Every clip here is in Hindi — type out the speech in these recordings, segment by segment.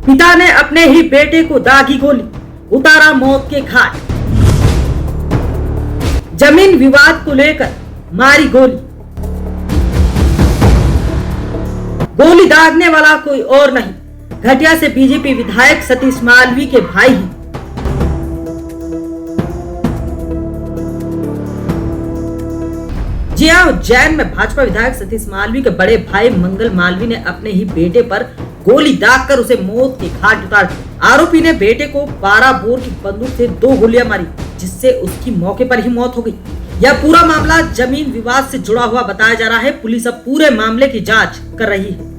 पिता ने अपने ही बेटे को दागी गोली, उतारा मौत के घाट। जमीन विवाद को लेकर मारी गोली। गोली दागने वाला कोई और नहीं, घटिया से बीजेपी विधायक सतीश मालवी के भाई हैं। जी हां, उज्जैन में भाजपा विधायक सतीश मालवी के बड़े भाई मंगल मालवी ने अपने ही बेटे पर गोली दागकर उसे मौत के घाट उतार दिया। आरोपी ने बेटे को 12 बोर की बंदूक से 2 गोलियां मारी, जिससे उसकी मौके पर ही मौत हो गई। यह पूरा मामला जमीन विवाद से जुड़ा हुआ बताया जा रहा है। पुलिस अब पूरे मामले की जांच कर रही है।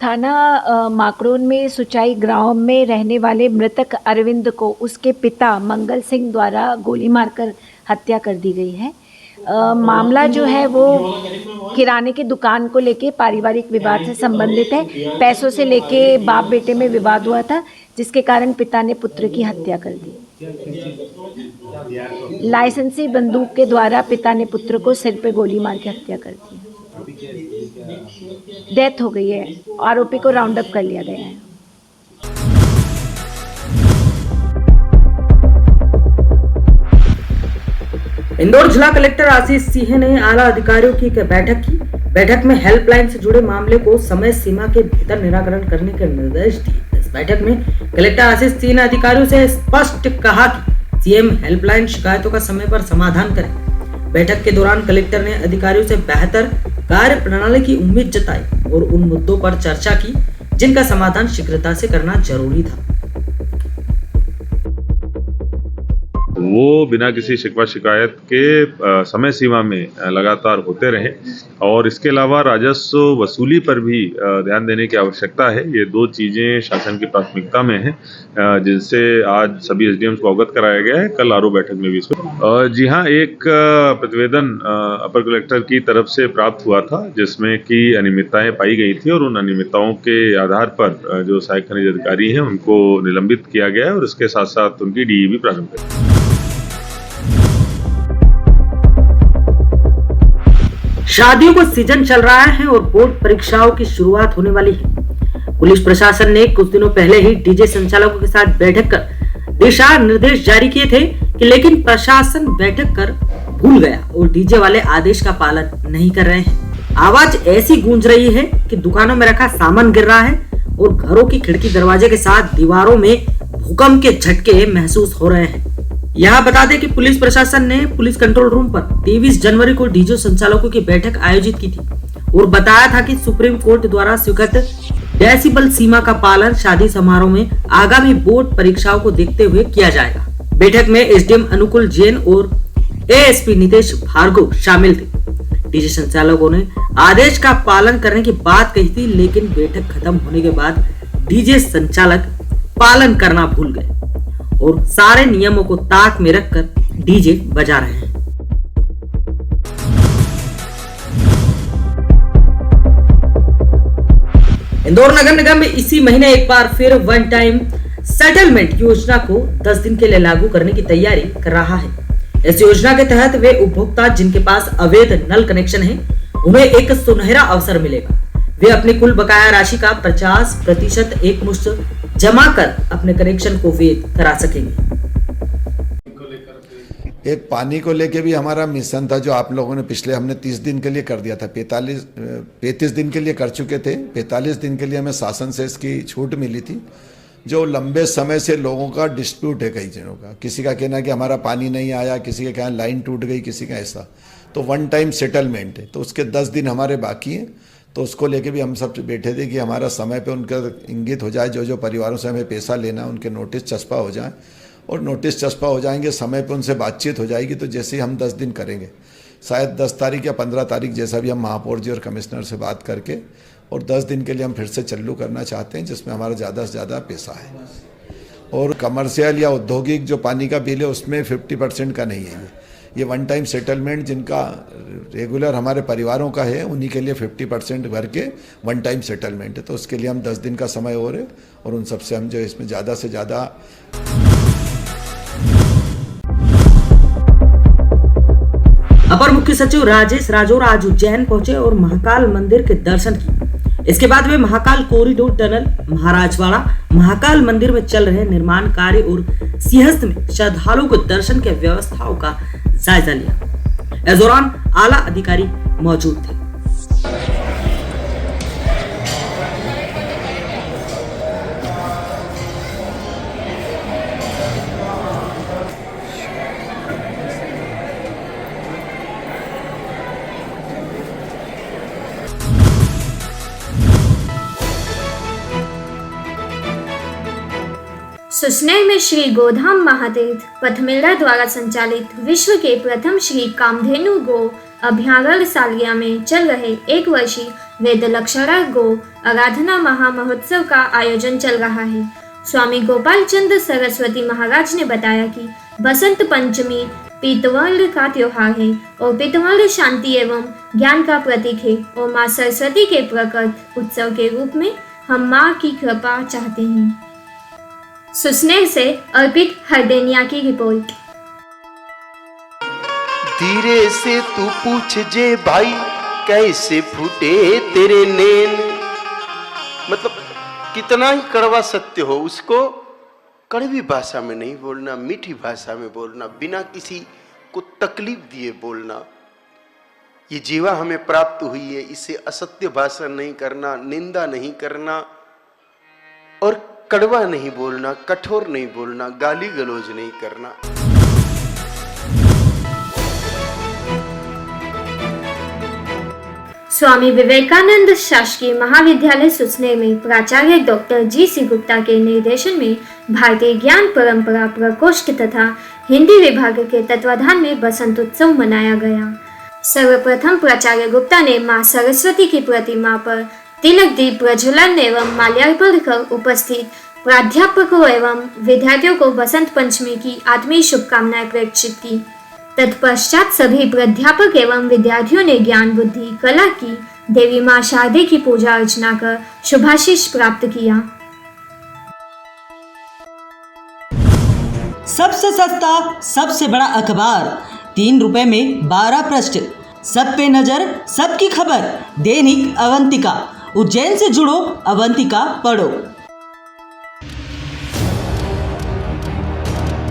थाना माकड़ोन में सुचाई गांव में रहने वाले मृतक अरविंद को उसके पिता मंगल सिंह द्वारा गोली मारकर हत्या कर दी गई है। मामला जो है वो किराने की दुकान को लेके पारिवारिक विवाद से संबंधित है। पैसों से लेके बाप बेटे में विवाद हुआ था, जिसके कारण पिता ने पुत्र की हत्या कर दी। लाइसेंसी बंदूक के द्वारा पिता ने पुत्र को सिर पे गोली मार के हत्या कर दी। डेथ हो गई है। आरोपी को राउंड अप कर लिया गया है। इंदौर जिला कलेक्टर आशीष सिंह ने आला अधिकारियों की एक बैठक की। बैठक में हेल्पलाइन से जुड़े मामले को समय सीमा के भीतर निराकरण करने के निर्देश दिए। इस बैठक में कलेक्टर आशीष सिंह ने अधिकारियों से स्पष्ट कहा कि सीएम हेल्पलाइन शिकायतों का समय पर समाधान करें। बैठक के दौरान कलेक्टर ने अधिकारियों से बेहतर कार्य प्रणाली की उम्मीद जताई और उन मुद्दों पर चर्चा की जिनका समाधान शीघ्रता से करना जरूरी था। वो बिना किसी शिकवा शिकायत के समय सीमा में लगातार होते रहे और इसके अलावा राजस्व वसूली पर भी ध्यान देने की आवश्यकता है। ये 2 चीज़ें शासन की प्राथमिकता में हैं, जिनसे आज सभी एसडीएम को अवगत कराया गया है। कल आरओ बैठक में भी इसको जी हाँ, एक प्रतिवेदन अपर कलेक्टर की तरफ से प्राप्त हुआ था, जिसमें कि अनियमितताएं पाई गई थी और उन अनियमितताओं के आधार पर जो सहायक खनिज अधिकारी हैं उनको निलंबित किया गया है और इसके साथ साथ उनकी डीई भी प्रारंभ की। शादियों का सीजन चल रहा है और बोर्ड परीक्षाओं की शुरुआत होने वाली है। पुलिस प्रशासन ने कुछ दिनों पहले ही डीजे संचालकों के साथ बैठक कर दिशा निर्देश जारी किए थे लेकिन प्रशासन बैठक कर भूल गया और डीजे वाले आदेश का पालन नहीं कर रहे हैं। आवाज ऐसी गूंज रही है कि दुकानों में रखा सामान गिर रहा है और घरों की खिड़की दरवाजे के साथ दीवारों में भूकंप के झटके महसूस हो रहे हैं। यहाँ बता दें कि पुलिस प्रशासन ने पुलिस कंट्रोल रूम पर 23 जनवरी को डीजे संचालकों की बैठक आयोजित की थी और बताया था कि सुप्रीम कोर्ट द्वारा स्वीकृत डेसिबल सीमा का पालन शादी समारोह में आगामी बोर्ड परीक्षाओं को देखते हुए किया जाएगा। बैठक में एसडीएम अनुकूल जैन और एएसपी नितेश भार्गव शामिल थे। डीजे संचालकों ने आदेश का पालन करने की बात कही थी, लेकिन बैठक खत्म होने के बाद डीजे संचालक पालन करना भूल गए और सारे नियमों को ताक में रखकर डीजे बजा रहे हैं। इंदौर नगर निगम में इसी महीने एक बार फिर वन टाइम सेटलमेंट योजना को 10 दिन के लिए लागू करने की तैयारी कर रहा है। इस योजना के तहत वे उपभोक्ता जिनके पास अवैध नल कनेक्शन है, उन्हें एक सुनहरा अवसर मिलेगा। वे अपनी कुल बकाया राशि का 50% एक मुश्त जमा कर अपने कनेक्शन को वैध करा सकेंगे। एक पानी को लेके भी हमारा मिशन था, जो आप लोगों ने पिछले हमने 30 दिन के लिए कर दिया था। 35 दिन के लिए कर चुके थे। 45 दिन के लिए हमें शासन से इसकी छूट मिली थी। जो लंबे समय से लोगों का डिस्प्यूट है, कई जनों का, किसी का कहना है कि हमारा पानी नहीं आया, किसी के कहना लाइन टूट गई, किसी का ऐसा, तो वन टाइम सेटलमेंट है। तो उसके 10 दिन हमारे बाकी हैं, तो उसको लेके भी हम सब बैठे थे कि हमारा समय पे उनका इंगित हो जाए। जो परिवारों से हमें पैसा लेना, उनके नोटिस चस्पा हो जाए और नोटिस चस्पा हो जाएंगे, समय पे उनसे बातचीत हो जाएगी। तो जैसे ही हम 10 दिन करेंगे, शायद 10 तारीख या 15 तारीख जैसा भी हम महापौर जी और कमिश्नर से बात करके और 10 दिन के लिए हम फिर से चालू करना चाहते हैं, जिसमें हमारा ज़्यादा से ज़्यादा पैसा है। और कमर्शियल या औद्योगिक जो पानी का बिल है उसमें 50% का नहीं है। ये वन टाइम सेटलमेंट जिनका रेगुलर हमारे परिवारों का है, उन्हीं के लिए 50% भर के वन टाइम सेटलमेंट है। तो उसके लिए हम 10 दिन का समय और है और उन सबसे हम जो इसमें ज़्यादा से ज़्यादा। अपर मुख्य सचिव राजेश राजौरा आज उज्जैन पहुंचे और महाकाल मंदिर के दर्शन किए। इसके बाद वे महाकाल कॉरिडोर टनल, महाराजवाड़ा, महाकाल मंदिर में चल रहे निर्माण कार्य और सिंहस्थ में श्रद्धालुओं को दर्शन के व्यवस्थाओं का जायजा लिया। इस दौरान आला अधिकारी मौजूद थे। सुसनेर में श्री गोधाम महातीर्थ पथमेड़ा द्वारा संचालित विश्व के प्रथम श्री कामधेनु गो अभयारण्य सालिया में चल रहे 1 वर्षीय वेदलक्षणा गो आराधना महामहोत्सव का आयोजन चल रहा है। स्वामी गोपाल चंद्र सरस्वती महाराज ने बताया कि बसंत पंचमी पीतवर्ण का त्योहार है और पीतवर्ण शांति एवं ज्ञान का प्रतीक है और माँ सरस्वती के प्रकट उत्सव के रूप में हम माँ की कृपा चाहते हैं। सुसनेर से अर्पित हरदेनिया की रिपोर्ट। धीरे से तू पूछ जे भाई कैसे फूटे तेरे नैन। मतलब कितना ही कड़वा सत्य हो उसको कड़वी भाषा में नहीं बोलना, मीठी भाषा में बोलना, बिना किसी को तकलीफ दिए बोलना। ये जीवा हमें प्राप्त हुई है, इसे असत्य भाषण नहीं करना, निंदा नहीं करना और कड़वा नहीं बोलना, कठोर नहीं बोलना, गाली गलौज नहीं करना। स्वामी विवेकानंद शासकीय महाविद्यालय सुसनेर में प्राचार्य डॉक्टर जी.सी. गुप्ता के निर्देशन में भारतीय ज्ञान परंपरा प्रकोष्ठ तथा हिंदी विभाग के तत्वाधान में बसंत उत्सव मनाया गया। सर्वप्रथम प्राचार्य गुप्ता ने मां सरस्वती की प्रतिमा पर तिलक दीप प्रज्वलन एवं माल्यार्पण कर उपस्थित प्राध्यापकों एवं विद्यार्थियों को बसंत पंचमी की आत्मीय शुभकामनाएं प्रेषित की। तत्पश्चात सभी प्राध्यापक एवं विद्यार्थियों ने ज्ञान बुद्धि कला की देवी मां शारदे की पूजा अर्चना कर शुभाशीष प्राप्त किया। सबसे सस्ता सबसे बड़ा अखबार 3 रुपए में 12 पृष्ठ, सब पे नजर सबकी खबर। दैनिक अवंतिका। उज्जैन से जुड़ो, अवंतिका पढ़ो।